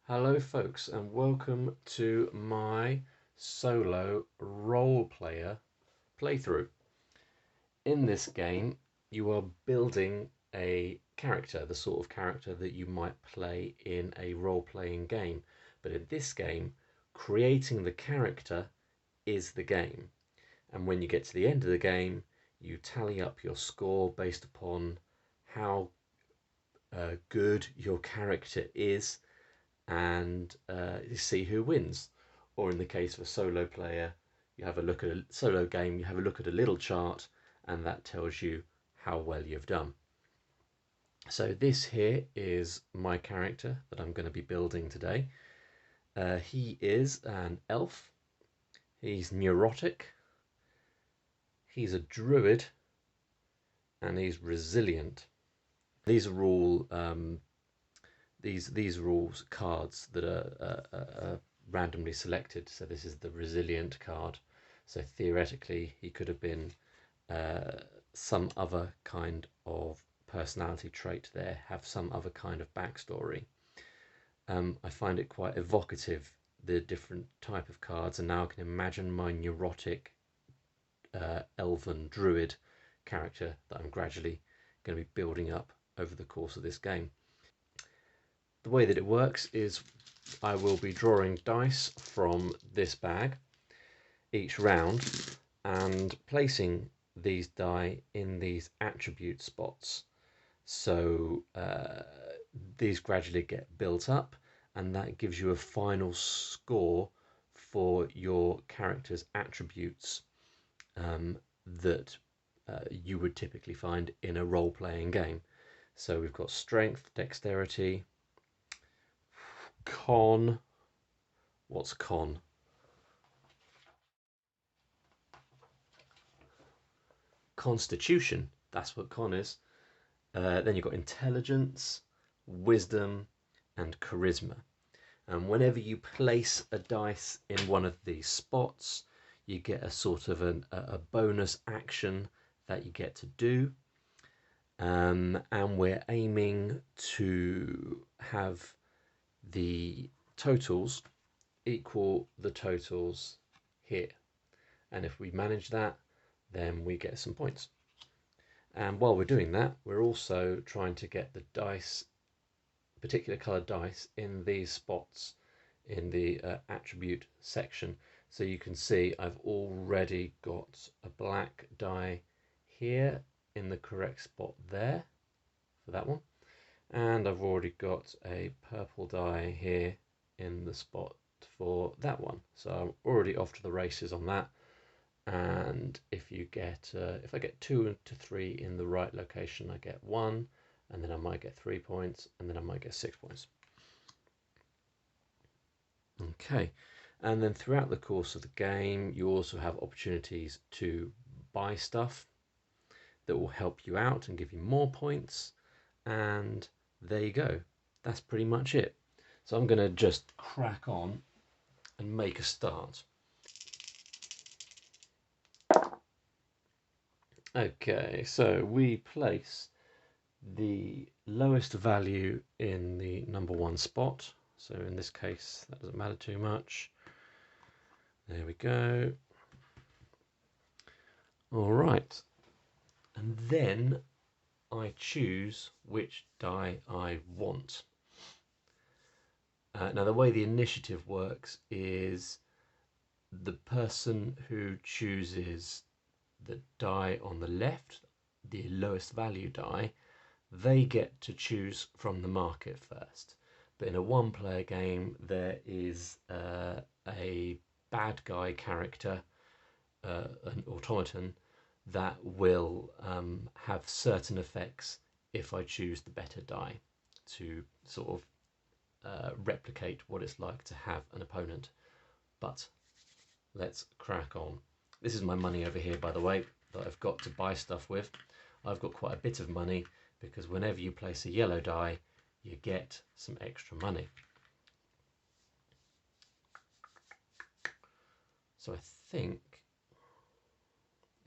Hello folks and welcome to my solo role player playthrough. In this game you are building a character, the sort of character that you might play in a role-playing game. But in this game, creating the character is the game. And when you get to the end of the game, you tally up your score based upon how good your character is and you see who wins. Or in the case of a solo player, you have a look at a solo game, you have a look at a little chart, and that tells you how well you've done. So this here is my character that I'm going to be building today. He is an elf, he's neurotic, he's a druid, and he's resilient. These are all these are all cards that are randomly selected. So this is the resilient card. So theoretically, he could have been some other kind of personality trait there, have some other kind of backstory. I find it quite evocative, the different type of cards, and now I can imagine my neurotic elven druid character that I'm gradually going to be building up over the course of this game. The way that it works is I will be drawing dice from this bag each round and placing these die in these attribute spots. So these gradually get built up, and that gives you a final score for your character's attributes that you would typically find in a role-playing game. So we've got strength, dexterity, con. What's con? Constitution. That's what con is. Then you've got intelligence, wisdom, and charisma. And whenever you place a dice in one of these spots, you get a sort of a bonus action that you get to do. And we're aiming to have the totals equal the totals here. And if we manage that, then we get some points. And while we're doing that, we're also trying to get the dice, particular coloured dice, in these spots in the attribute section. So you can see I've already got a black die here in the correct spot there for that one. And I've already got a purple die here in the spot for that one. So I'm already off to the races on that. And if you get, if I get 2 to 3 in the right location, I get 1, and then I might get 3 points, and then I might get 6 points. Okay, and then throughout the course of the game, you also have opportunities to buy stuff that will help you out and give you more points, and there you go. That's pretty much it. So I'm going to just crack on and make a start. Okay, so we place the lowest value in the number 1 spot. So in this case, that doesn't matter too much. There we go. All right. And then I choose which die I want. Now the way the initiative works is the person who chooses the die on the left, the lowest value die, they get to choose from the market first. But in a one-player game, there is a bad guy character, an automaton, that will have certain effects if I choose the better die to sort of replicate what it's like to have an opponent. But let's crack on. This is my money over here, by the way, that I've got to buy stuff with. I've got quite a bit of money because whenever you place a yellow die, you get some extra money. So I think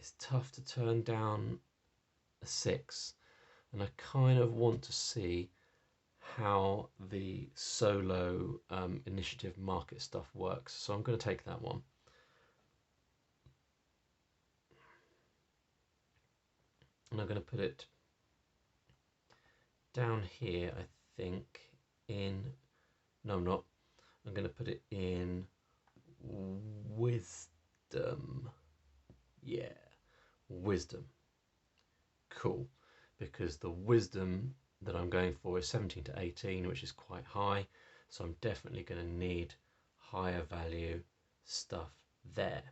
it's tough to turn down a 6, and I kind of want to see how the solo initiative market stuff works. So I'm going to take that one. And I'm going to put it down here, I think, in... No, I'm not. I'm going to put it in wisdom. Yeah, wisdom. Cool. Because the wisdom that I'm going for is 17 to 18, which is quite high. So I'm definitely going to need higher value stuff there.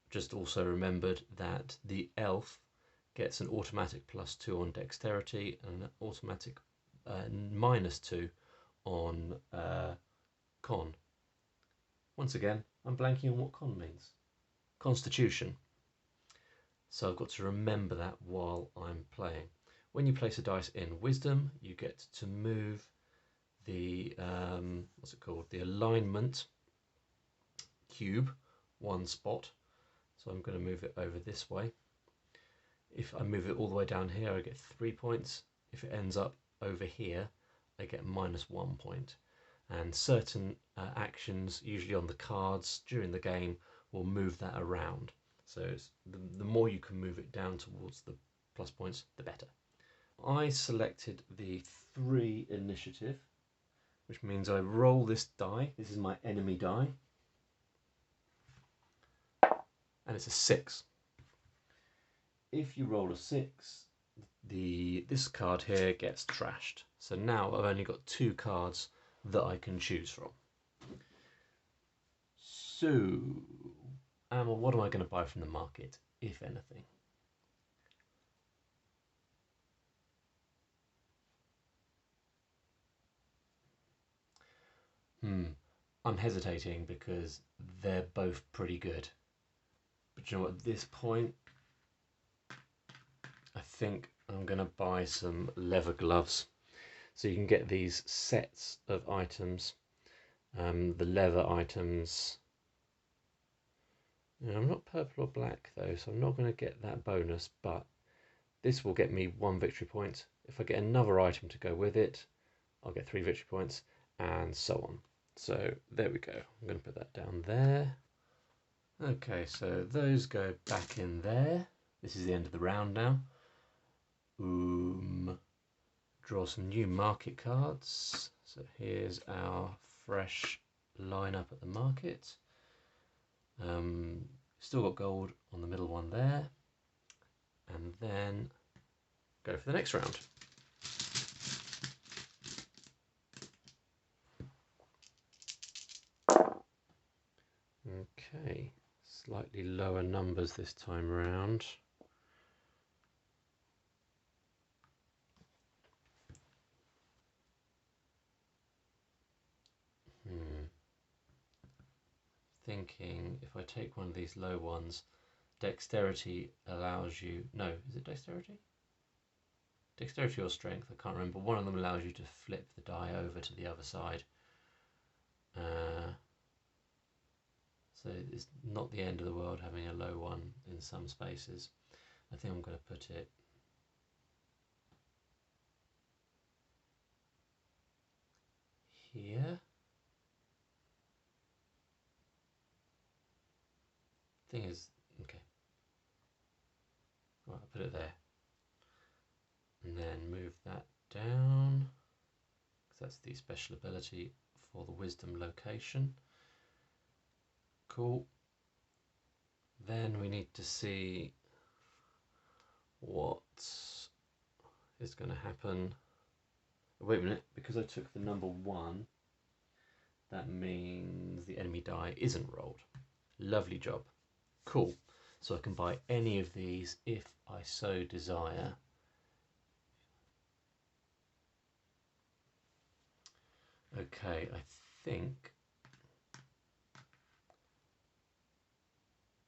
Just also remembered that the elf gets an automatic +2 on dexterity and an automatic -2 on con. Once again, I'm blanking on what con means. Constitution. So I've got to remember that while I'm playing. When you place a dice in wisdom, you get to move the, what's it called? The alignment cube one spot. So I'm going to move it over this way. If I move it all the way down here, I get 3 points. If it ends up over here, I get -1 point. And certain actions, usually on the cards during the game, will move that around. So the more you can move it down towards the plus points, the better. I selected the 3 initiative, which means I roll this die. This is my enemy die. And it's a 6. If you roll a 6, this card here gets trashed. So now I've only got 2 cards that I can choose from. So, what am I going to buy from the market, if anything? I'm hesitating because they're both pretty good. But you know what, at this point, I think I'm going to buy some leather gloves. So you can get these sets of items, the leather items. I'm not purple or black though, so I'm not going to get that bonus, but this will get me 1 victory point. If I get another item to go with it, I'll get 3 victory points, and so on. So there we go. I'm going to put that down there. Okay, so those go back in there. This is the end of the round now. Draw some new market cards. So here's our fresh lineup at the market. Still got gold on the middle one there. And then go for the next round. Okay, slightly lower numbers this time round. Thinking if I take one of these low ones, dexterity allows you, no, is it dexterity? Dexterity or strength, I can't remember. One of them allows you to flip the die over to the other side. So it's not the end of the world having a low one in some spaces. I think I'm going to put it here. Thing is, okay. Right, I'll put it there. And then move that down, because that's the special ability for the wisdom location. Cool. Then we need to see what is going to happen. Wait a minute, because I took the number 1, that means the enemy die isn't rolled. Lovely job. Cool. So I can buy any of these if I so desire. Okay, I think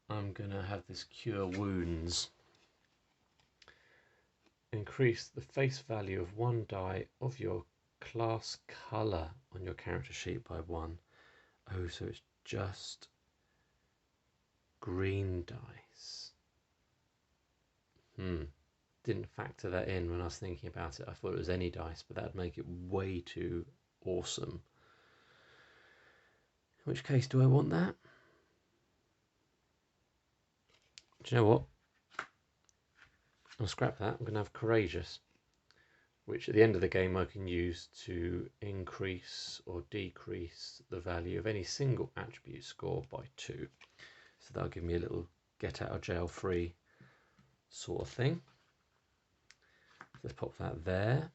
I'm going to have this cure wounds. Increase the face value of 1 die of your class colour on your character sheet by 1. Oh, so it's just green dice. didn't factor that in when I was thinking about it. I thought it was any dice, but that'd make it way too awesome. In which case, do I want that? Do you know what? I'll scrap that. I'm going to have courageous, which at the end of the game I can use to increase or decrease the value of any single attribute score by 2. So that'll give me a little get out of jail free sort of thing. Let's pop that there.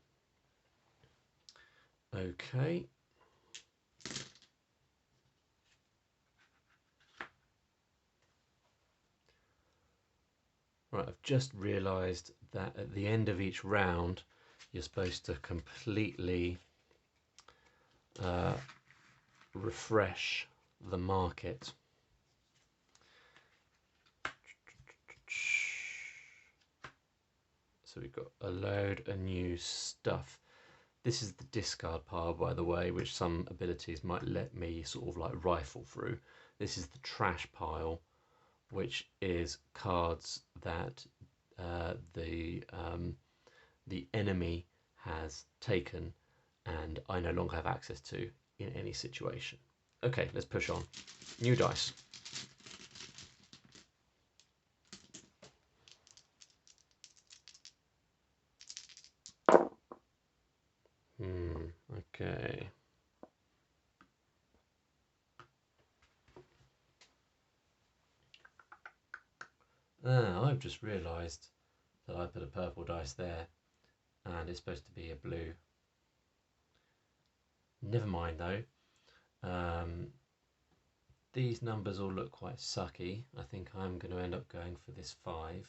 Okay. Right, I've just realised that at the end of each round you're supposed to completely refresh the market. So we've got a load of new stuff. This is the discard pile, by the way, which some abilities might let me sort of like rifle through. This is the trash pile, which is cards that the enemy has taken and I no longer have access to in any situation. Okay, let's push on. New dice. Okay. I've just realised that I put a purple dice there and it's supposed to be a blue. Never mind though. These numbers all look quite sucky. I think I'm going to end up going for this 5.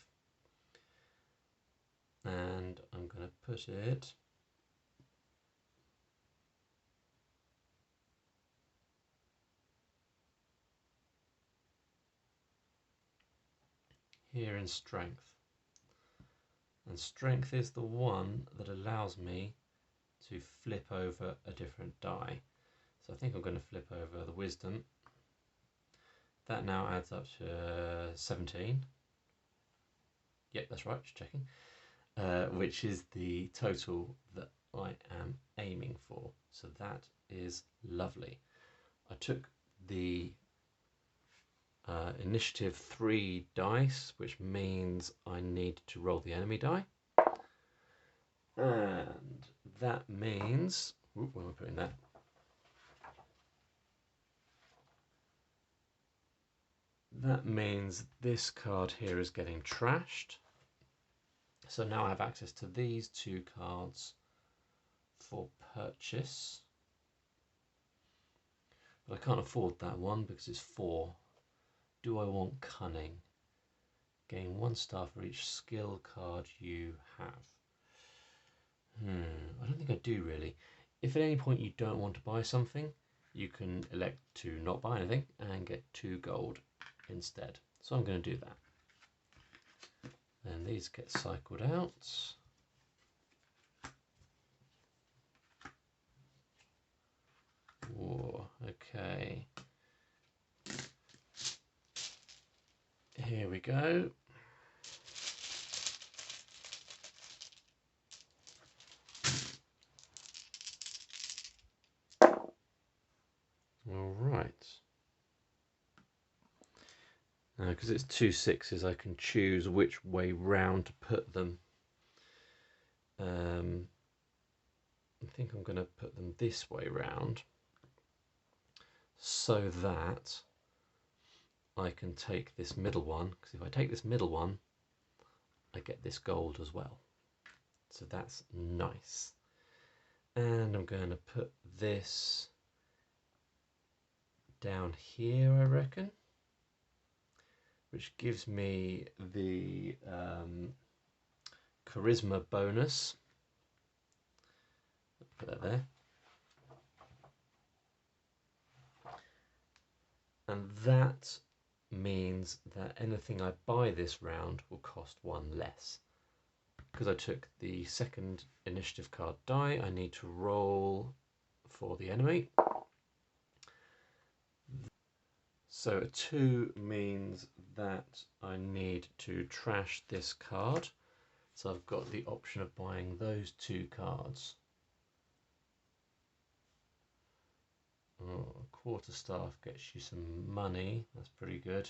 And I'm going to put it here in strength. And strength is the one that allows me to flip over a different die. So I think I'm going to flip over the wisdom. That now adds up to 17. Yep, that's right, just checking. Which is the total that I am aiming for. So that is lovely. I took the initiative 3 dice, which means I need to roll the enemy die. And that means, where am I putting that? That means this card here is getting trashed. So now I have access to these 2 cards for purchase. But I can't afford that one because it's 4. Do I want cunning? Gain 1 star for each skill card you have. I don't think I do really. If at any point you don't want to buy something, you can elect to not buy anything and get 2 gold instead. So I'm going to do that. Then these get cycled out. Whoa, okay. Here we go. All right. Now, because it's 2 6s, I can choose which way round to put them. I think I'm going to put them this way round so that I can take this middle one, because if I take this middle one, I get this gold as well. So that's nice. And I'm going to put this down here, I reckon, which gives me the charisma bonus. Put that there. And that means that anything I buy this round will cost 1 less. Because I took the second initiative card die, I need to roll for the enemy. So a 2 means that I need to trash this card, So I've got the option of buying those 2 cards. Oh, a quarterstaff gets you some money. That's pretty good.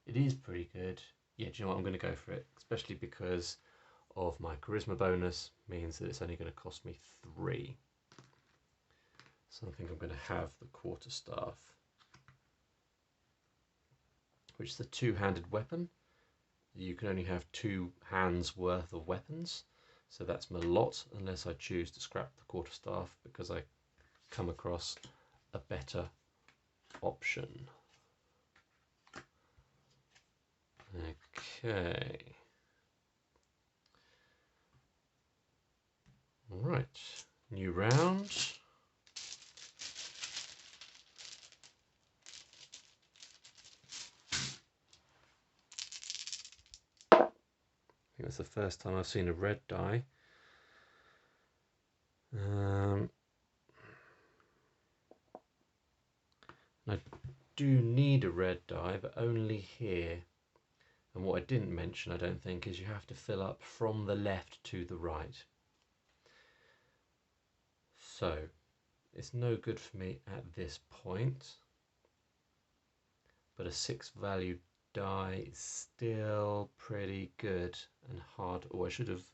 It is pretty good. Yeah, do you know what? I'm going to go for it, especially because of my charisma bonus means that it's only going to cost me 3. So I think I'm going to have the quarterstaff, which is a 2-handed weapon. You can only have 2 hands worth of weapons, so that's my lot unless I choose to scrap the quarterstaff because I come across a better option. Okay. All right, new round. I think that's the first time I've seen a red die. I do need a red die, but only here. And what I didn't mention, I don't think, is you have to fill up from the left to the right. So it's no good for me at this point. But a 6 value die is still pretty good and hard. Oh, I should have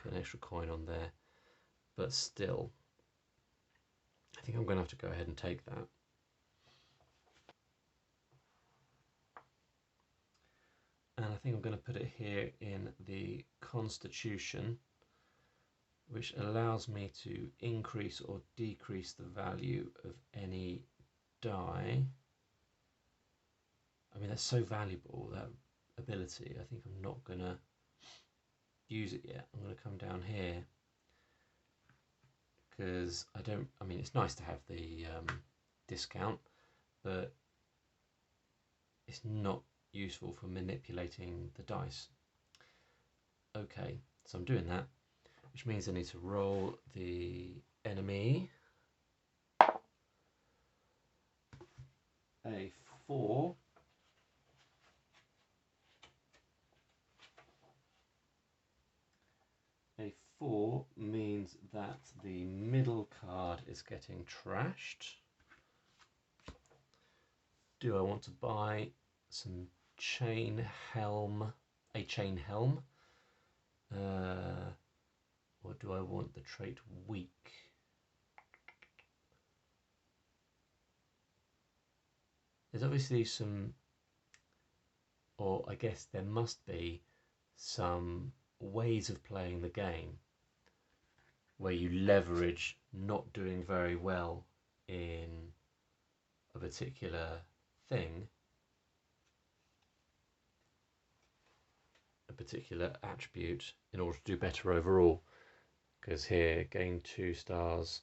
put an extra coin on there. But still, I think I'm going to have to go ahead and take that. And I think I'm going to put it here in the Constitution, which allows me to increase or decrease the value of any die. I mean, that's so valuable, that ability. I think I'm not going to use it yet. I'm going to come down here because I mean, it's nice to have the discount, but it's not useful for manipulating the dice. Okay, so I'm doing that, which means I need to roll the enemy. A 4. A 4 means that the middle card is getting trashed. Do I want to buy some chain helm, a chain helm? Or do I want the trait weak? There's obviously some, or I guess there must be some ways of playing the game where you leverage not doing very well in a particular thing, a particular attribute, in order to do better overall. Because here, gain 2 stars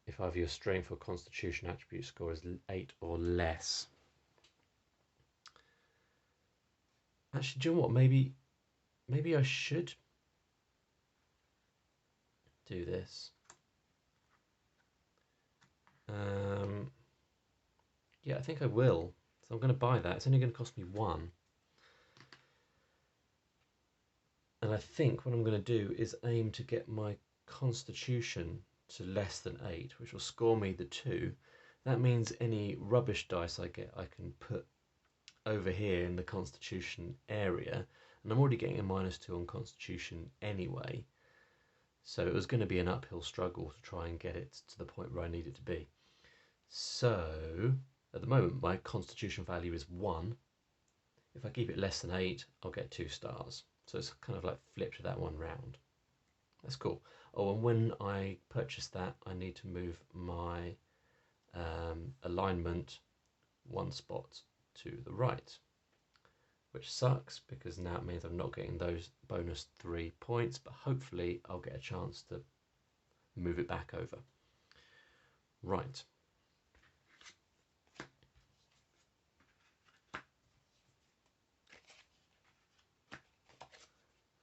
if either your strength or constitution attribute score is 8 or less. Actually, do you know what? Maybe I should do this. Yeah, I think I will. So I'm going to buy that. It's only going to cost me 1. And I think what I'm going to do is aim to get my constitution to less than 8, which will score me the 2. That means any rubbish dice I get, I can put over here in the constitution area. And I'm already getting a -2 on constitution anyway. So it was going to be an uphill struggle to try and get it to the point where I need it to be. So at the moment, my constitution value is 1. If I keep it less than 8, I'll get 2 stars. So it's kind of like flipped that one round. That's cool. Oh, and when I purchase that, I need to move my alignment 1 spot to the right, which sucks because now it means I'm not getting those bonus 3 points, but hopefully I'll get a chance to move it back over. Right.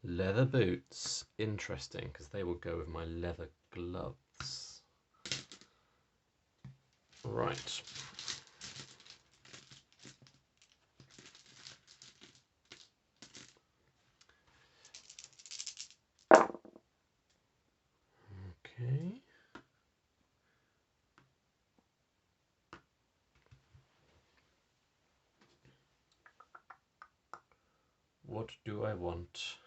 Leather boots, interesting, because they will go with my leather gloves. Right. what do I want?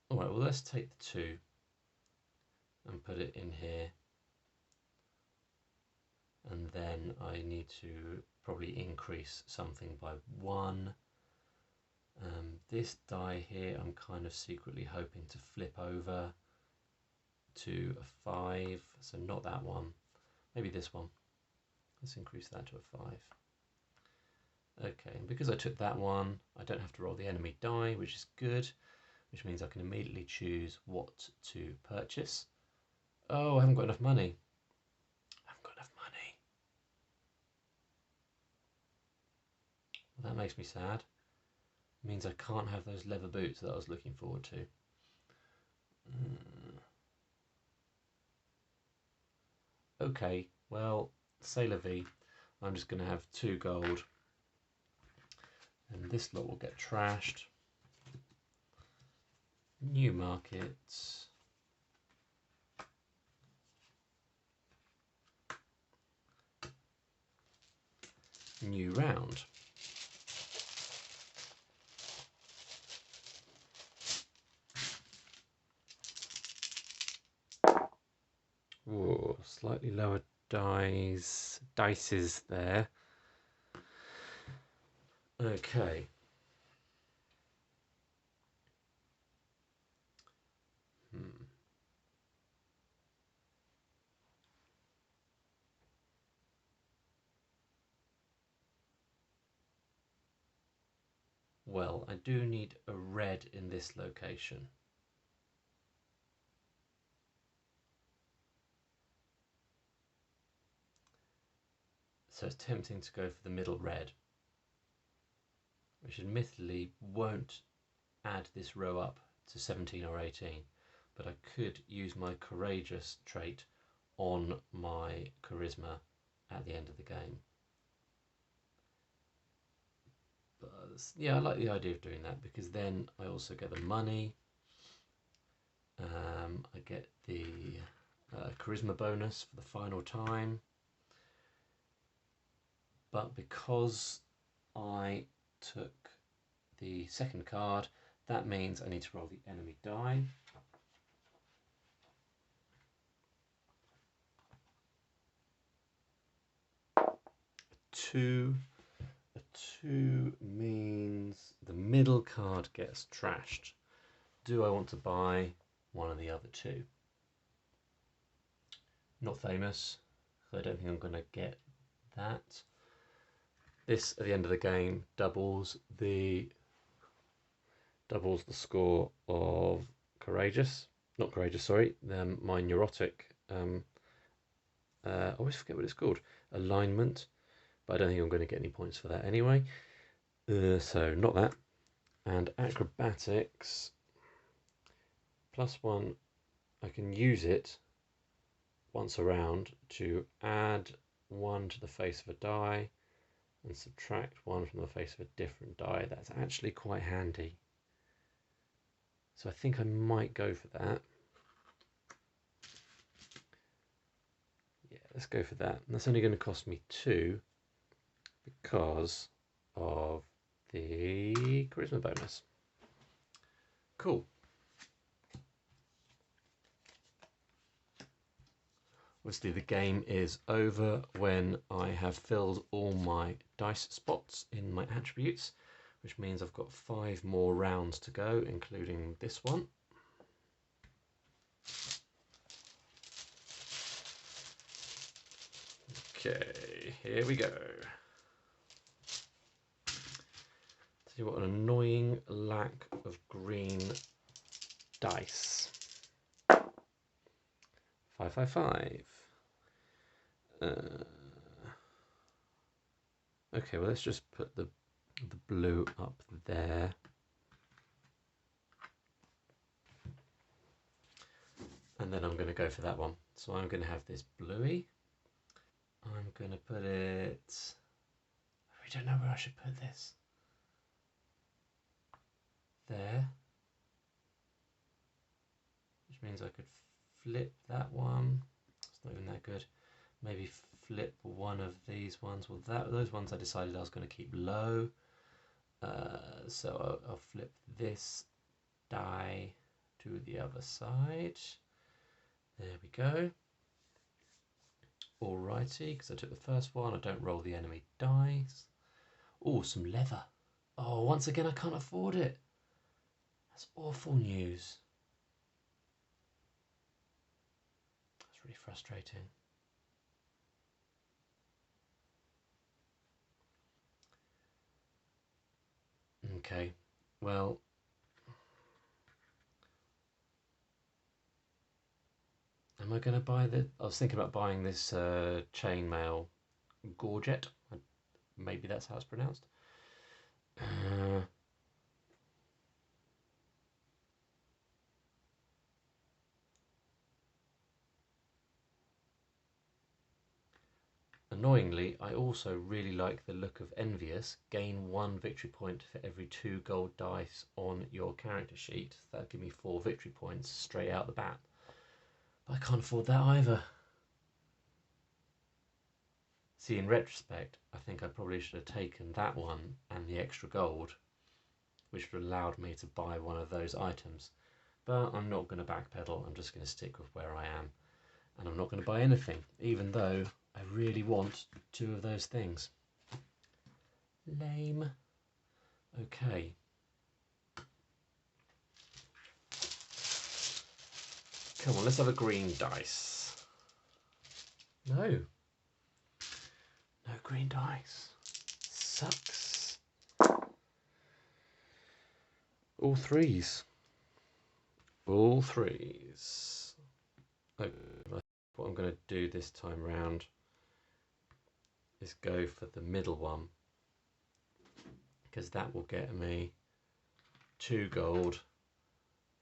All right, well, let's take the 2 and put it in here. And then I need to probably increase something by 1. This die here, I'm kind of secretly hoping to flip over to a 5. So not that one, maybe this one. Let's increase that to a 5. Okay, and because I took that one, I don't have to roll the enemy die, which is good, which means I can immediately choose what to purchase. Oh, I haven't got enough money. I haven't got enough money. Well, that makes me sad. It means I can't have those leather boots that I was looking forward to. Okay, well, c'est la vie. I'm just going to have 2 gold. And this lot will get trashed. New market. New round. Whoa, slightly lower dices there. Okay. Well, I do need a red in this location. So it's tempting to go for the middle red, which admittedly won't add this row up to 17 or 18, but I could use my courageous trait on my charisma at the end of the game. But yeah, I like the idea of doing that because then I also get the money. I get the charisma bonus for the final time. But because I took the second card, that means I need to roll the enemy die. A 2 means the middle card gets trashed. Do I want to buy one of the other 2? Not famous, so I don't think I'm going to get that. This, at the end of the game, doubles the score of my neurotic. I always forget what it's called. Alignment, but I don't think I'm going to get any points for that anyway. So not that. And acrobatics, +1, I can use it once around to add 1 to the face of a die and subtract 1 from the face of a different die. That's actually quite handy. So I think I might go for that. Yeah, let's go for that. And that's only going to cost me 2 because of the charisma bonus. Cool. Obviously the game is over when I have filled all my dice spots in my attributes, which means I've got 5 more rounds to go, including this one. Okay, here we go. See what an annoying lack of green dice. 5, 5, 5. Okay, well let's just put the blue up there. And then I'm going to go for that one. So I'm going to have this bluey. I'm going to put it... I don't know where I should put this. There. which means I could flip that one. It's not even that good. Maybe flip one of these ones. Well, those ones I decided I was going to keep low. So I'll flip this die to the other side. There we go. Alrighty, because I took the first one, I don't roll the enemy dice. Oh, some leather. Oh, once again, I can't afford it. That's awful news. That's really frustrating. Okay, well, am I going to buy the... I was thinking about buying this chainmail gorget. Maybe that's how it's pronounced. Annoyingly, I also really like the look of Envious. Gain 1 victory point for every 2 gold dice on your character sheet. That'll give me 4 victory points straight out the bat. But I can't afford that either. See, in retrospect, I think I probably should have taken that one and the extra gold, which would have allowed me to buy one of those items. But I'm not going to backpedal, I'm just going to stick with where I am. And I'm not going to buy anything, even though I really want 2 of those things. Lame. Okay. Come on, let's have a green dice. No. No green dice. Sucks. All 3s. All 3s. Okay, what I'm going to do this time round is go for the middle one, because that will get me 2 gold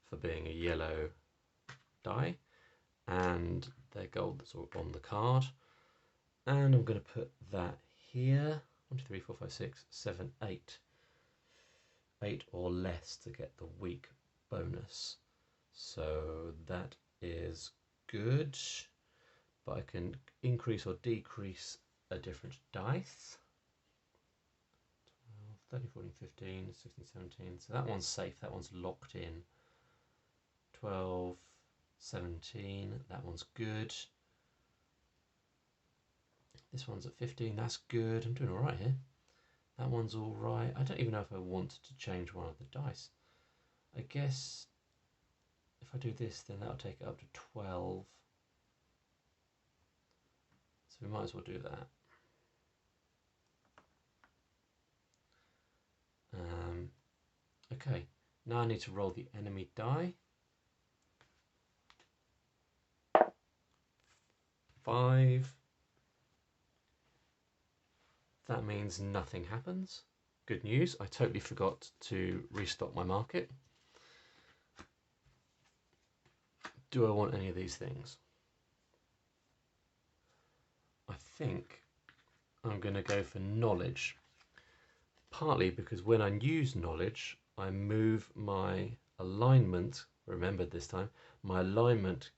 for being a yellow die, and the gold that's on the card. And I'm going to put that here. 1, 2, 3, 4, 5, 6, 7, 8. 8 or less to get the weak bonus. So that is good. But I can increase or decrease a different dice. 12, 13, 14, 15, 16, 17. So that one's safe. That one's locked in. 12, 17. That one's good. This one's at 15. That's good. I'm doing all right here. That one's all right. I don't even know if I want to change one of the dice. I guess if I do this, then that'll take it up to 12. So we might as well do that. Okay, now I need to roll the enemy die. 5. That means nothing happens. Good news, I totally forgot to restock my market. Do I want any of these things? I think I'm going to go for knowledge. Partly because when I use knowledge, I move my alignment, remember this time, my alignment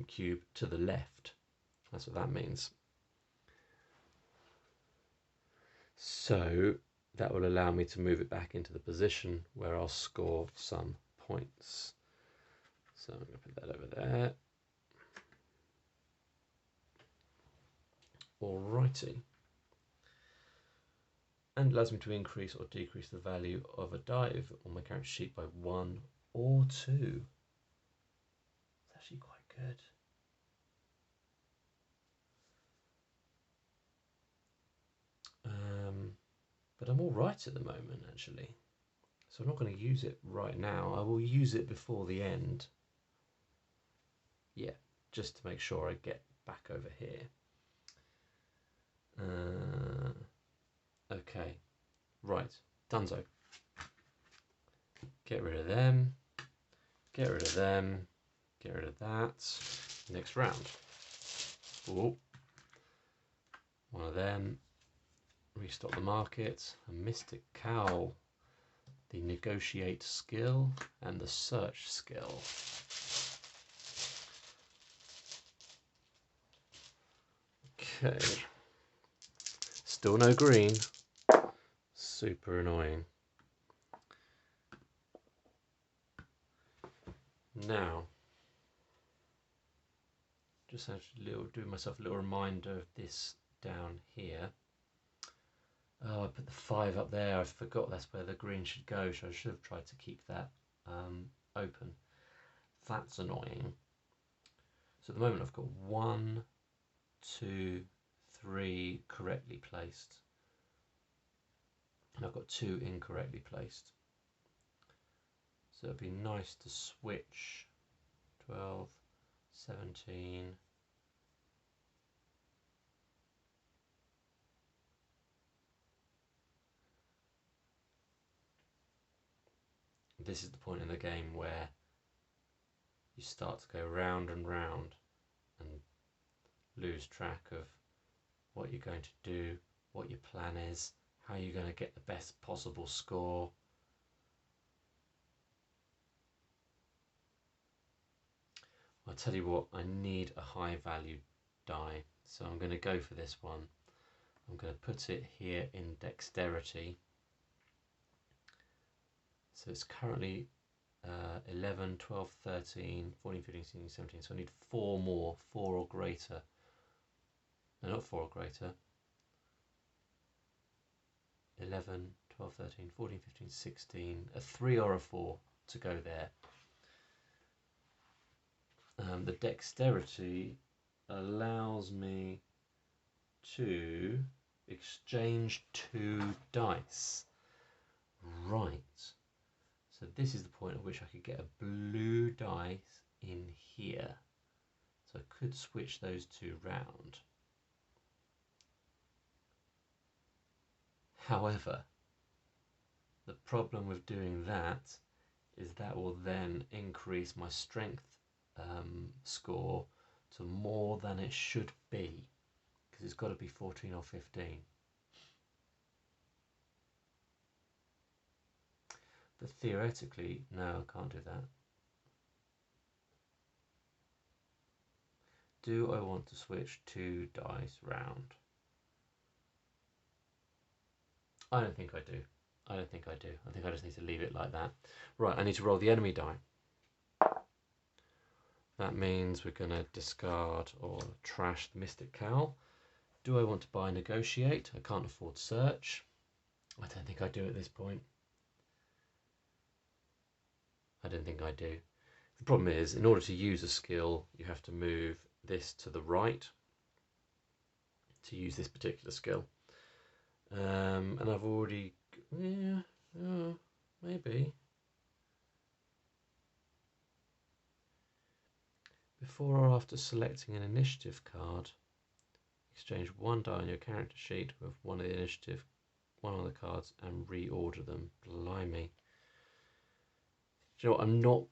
cube to the left. That's what that means. So that will allow me to move it back into the position where I'll score some points. So I'm going to put that over there. Alrighty. And allows me to increase or decrease the value of a die on my character sheet by 1 or 2. It's actually quite good. But I'm all right at the moment, actually. So I'm not going to use it right now. I will use it before the end. Yeah, just to make sure I get back over here. Okay, right, donezo. Get rid of them. Get rid of them. Get rid of that. Next round. Oh, one of them. Restock the market. A mystic cowl. The negotiate skill and the search skill. Okay. Still no green. Super annoying. Now, just have to do myself a little reminder of this down here. Oh, I put the 5 up there. I forgot that's where the green should go, so I should have tried to keep that open. That's annoying. So at the moment I've got 1, 2, 3 correctly placed. And I've got 2 incorrectly placed. So it'd be nice to switch 12, 17. This is the point in the game where you start to go round and round and lose track of what you're going to do, what your plan is, how you're going to get the best possible score. I'll tell you what, I need a high value die, so I'm going to go for this one. I'm going to put it here in dexterity. So it's currently 11, 12, 13, 14, 15, 16, 17. So I need 4 more, 4 or greater. No, not 4 or greater. 11, 12, 13, 14, 15, 16. A 3 or a 4 to go there. The dexterity allows me to exchange 2 dice. Right. So this is the point at which I could get a blue dice in here. So I could switch those 2 round. However, the problem with doing that is that will then increase my strength score to more than it should be, because it's got to be 14 or 15. But theoretically, no, I can't do that. Do I want to switch 2 dice round? I don't think I do. I don't think I do. I think I just need to leave it like that. Right, I need to roll the enemy die. That means we're going to discard or trash the Mystic Cowl. Do I want to buy Negotiate? I can't afford Search. I don't think I do at this point. I don't think I do. The problem is, in order to use a skill, you have to move this to the right to use this particular skill. And I've already... yeah, maybe. Before or after selecting an initiative card, exchange 1 die on your character sheet with one of the initiative, one of the cards, and reorder them. Blimey. Do you know what? I'm not,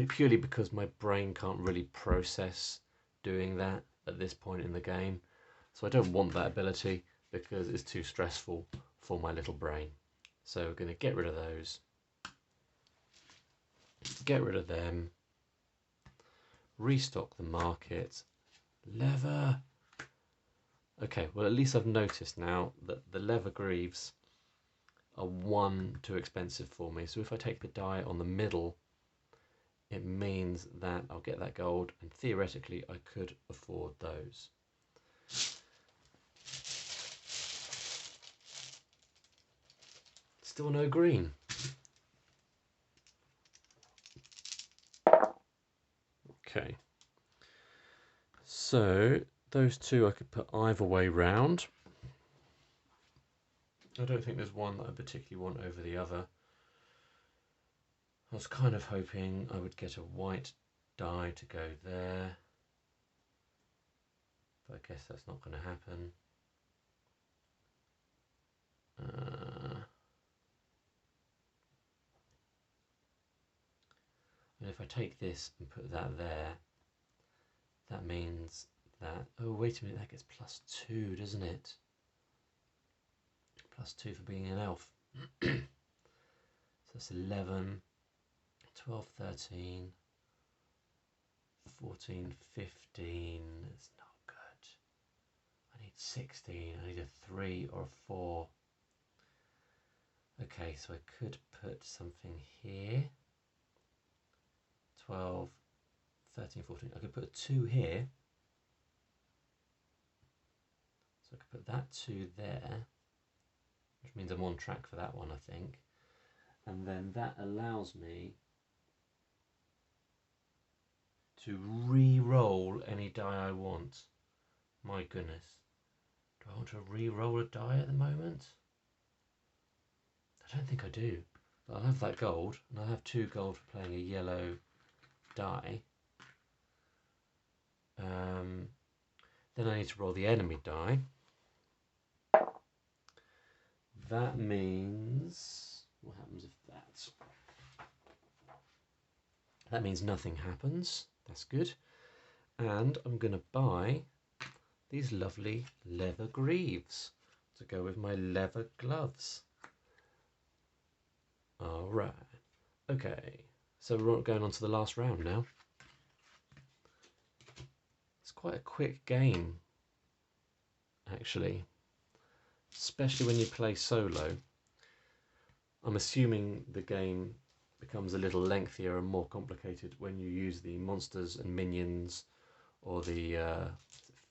purely because my brain can't really process doing that at this point in the game. So I don't want that ability because it's too stressful for my little brain. So we're going to get rid of those. Get rid of them. Restock the market. Leather. Okay, well at least I've noticed now that the leather greaves are 1 too expensive for me. So if I take the die on the middle, it means that I'll get that gold, and theoretically I could afford those. Still no green. Okay. So those 2 I could put either way round. I don't think there's one that I particularly want over the other. I was kind of hoping I would get a white die to go there, but I guess that's not going to happen. And if I take this and put that there, that means that... oh, wait a minute, that gets +2, doesn't it? +2 for being an elf. So that's 11, 12, 13, 14, 15. It's not good. I need 16. I need a 3 or a 4. Okay, so I could put something here. 12, 13, 14. I could put a 2 here. So I could put that 2 there, which means I'm on track for that one, I think. And then that allows me to re-roll any die I want. My goodness. Do I want to re-roll a die at the moment? I don't think I do. But I'll have that gold, and I'll have 2 gold for playing a yellow die. Then I need to roll the enemy die. That means... what happens if that... That means nothing happens. That's good. And I'm going to buy these lovely leather greaves to go with my leather gloves. Alright. Okay. So we're going on to the last round now. It's quite a quick game, actually. Especially when you play solo. I'm assuming the game becomes a little lengthier and more complicated when you use the monsters and minions, or the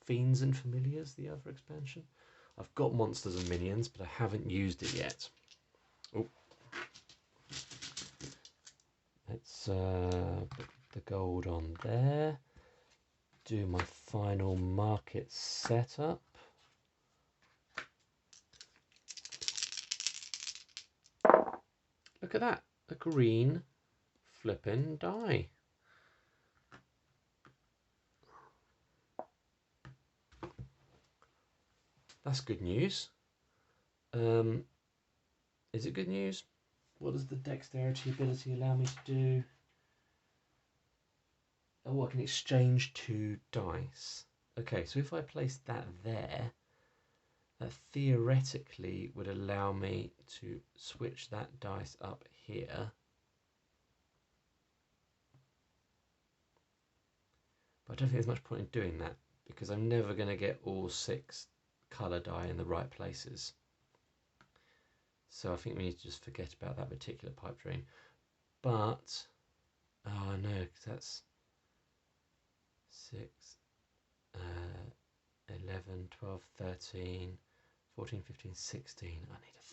fiends and familiars, the other expansion. I've got monsters and minions, but I haven't used it yet. Oh, let's put the gold on there. Do my final market setup. Look at that, a green flippin' die. That's good news. Is it good news? What does the dexterity ability allow me to do? Oh, I can exchange 2 dice. Okay, so if I place that there, that theoretically would allow me to switch that dice up here. But I don't think there's much point in doing that, because I'm never going to get all 6 colour die in the right places. So I think we need to just forget about that particular pipe dream. But, oh no, because that's 6, 11, 12, 13, 14, 15, 16. I need a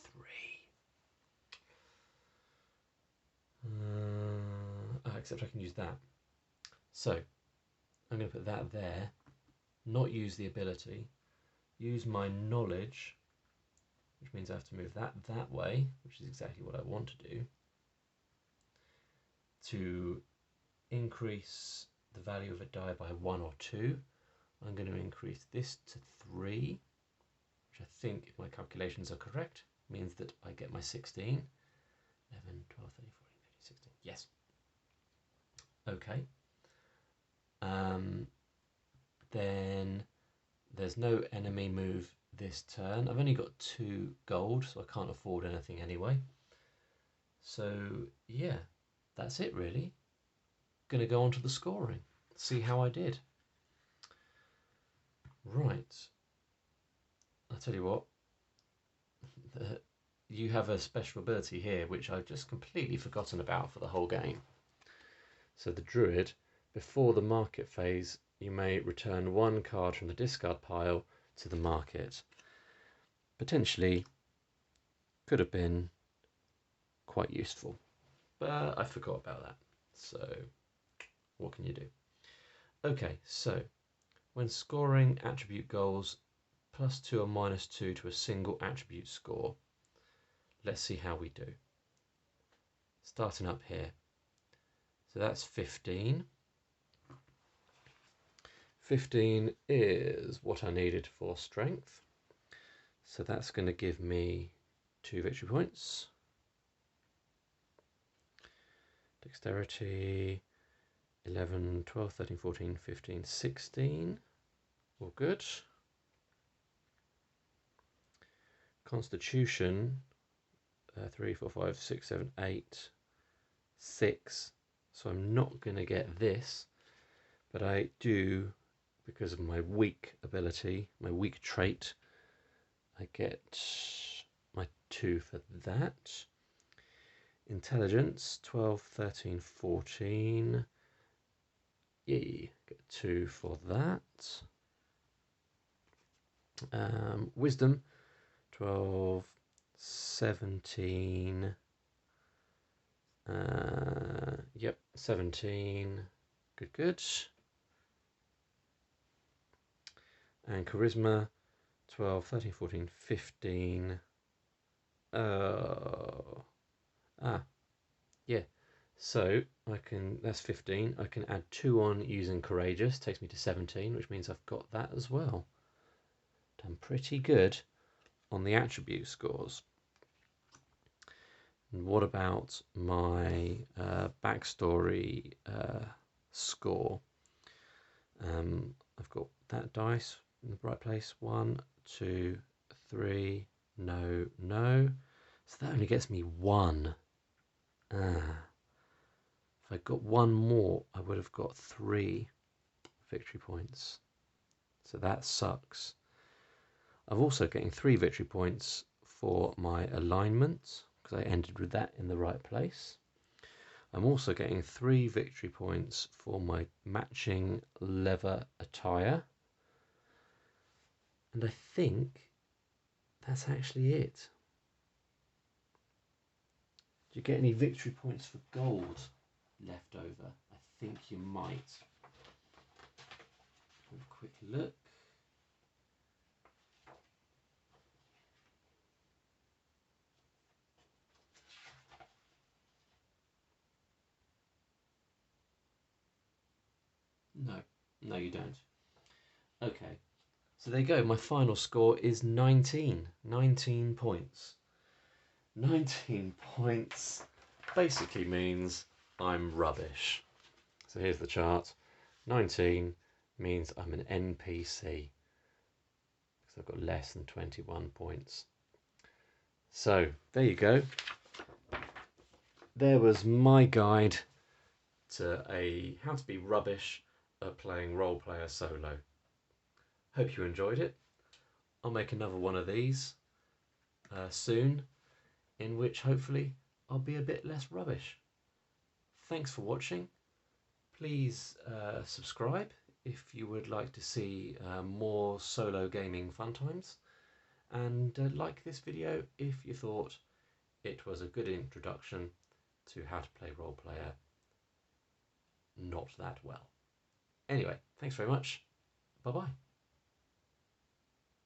3. Except I can use that. So, I'm going to put that there, not use the ability, use my knowledge, which means I have to move that way, which is exactly what I want to do, to increase the value of a die by 1 or 2. I'm going to increase this to 3, which I think, if my calculations are correct, means that I get my 16. 11, 12, 13, 14, 15, 16. Yes. Okay. Then there's no enemy move this turn. I've only got 2 gold, so I can't afford anything anyway. So yeah, that's it really. Gonna go on to the scoring, see how I did. Right, I'll tell you what, you have a special ability here which I've just completely forgotten about for the whole game. So the druid, before the market phase, you may return 1 card from the discard pile to the market. Potentially could have been quite useful, but I forgot about that. So what can you do? Okay, so when scoring attribute goals, +2 or -2 to a single attribute score. Let's see how we do. Starting up here. So that's 15. 15 is what I needed for strength. So that's going to give me 2 victory points. Dexterity, 11, 12, 13, 14, 15, 16. All good. Constitution, 3, 4, 5, 6, 7, 8, 6. So I'm not going to get this, but I do, because of my weak ability, my weak trait, I get my 2 for that. Intelligence, 12, 13, 14. Yay, get 2 for that. Wisdom, 12, 17. Yep, 17. Good, good. And charisma, 12, 13, 14, 15. Yeah. So I can, that's 15. I can add 2 on using courageous, takes me to 17, which means I've got that as well. Done pretty good on the attribute scores. And what about my backstory score? I've got that dice in the right place. 1, 2, 3. No, no. So that only gets me 1. If I got 1 more, I would have got 3 victory points. So that sucks. I'm also getting 3 victory points for my alignment, because I ended with that in the right place. I'm also getting 3 victory points for my matching leather attire. And I think that's actually it. Do you get any victory points for gold left over? I think you might. Have a quick look. No, you don't. Okay, so there you go. My final score is 19. 19 points. 19 points basically means I'm rubbish. So here's the chart. 19 means I'm an NPC because I've got less than 21 points. So there you go. There was my guide to how to be rubbish at playing role player solo. Hope you enjoyed it. I'll make another one of these soon, in which hopefully I'll be a bit less rubbish. Thanks for watching. Please subscribe if you would like to see more solo gaming fun times, and like this video if you thought it was a good introduction to how to play role player not that well. Anyway, thanks very much. Bye bye.